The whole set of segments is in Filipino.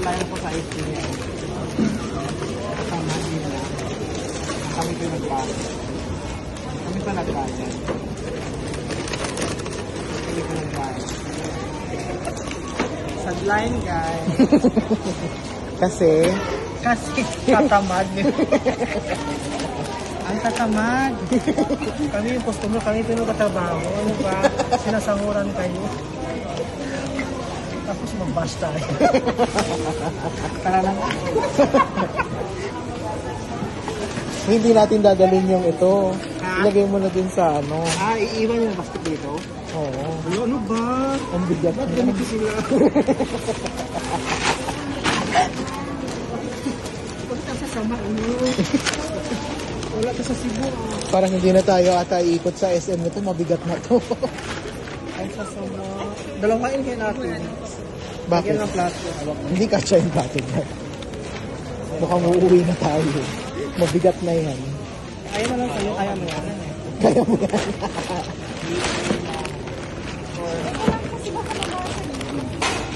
layo po sa ICU. Kasama nila. Kami pinagbayad. Kami pa nagbayad. Kami pa nagbayad. Sadline, guys. Kasi, tatamad. Ang tatamad. Kami yung customer, kami pinagkatrabaho. Ano ba? Sinasanguran kayo. Tapos mag-bash tayo. Tara lang. hindi natin dadalhin yung ito. Ha? Ilagay mo na din sa ano. Iiwan yung basket dito? Oo. Ano ba? Ang bigat Ba't na. ganito sila? Huwag ka sasama, ano? Wala ka sa Cebu. Parang hindi na tayo ata iikot sa SM nito. Mabigat na to. Ay, sasama. Dalawain kayo natin. Bakit? Lagyan ng plato. Hindi kasya yung plastic na. Mukhang uuwi na tayo. Mabigat na yan. Kaya mo lang kayo, kaya mo yan. Kaya mo yan.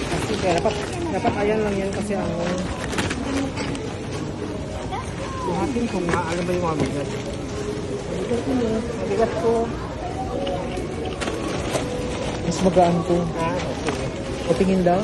Kasi kaya dapat ayan lang yan kasi ang buhatin kung alam ba yung mabigat. Mabigat ko mo. Mabigat ko. Mas magaan to. Okay. Patingin daw.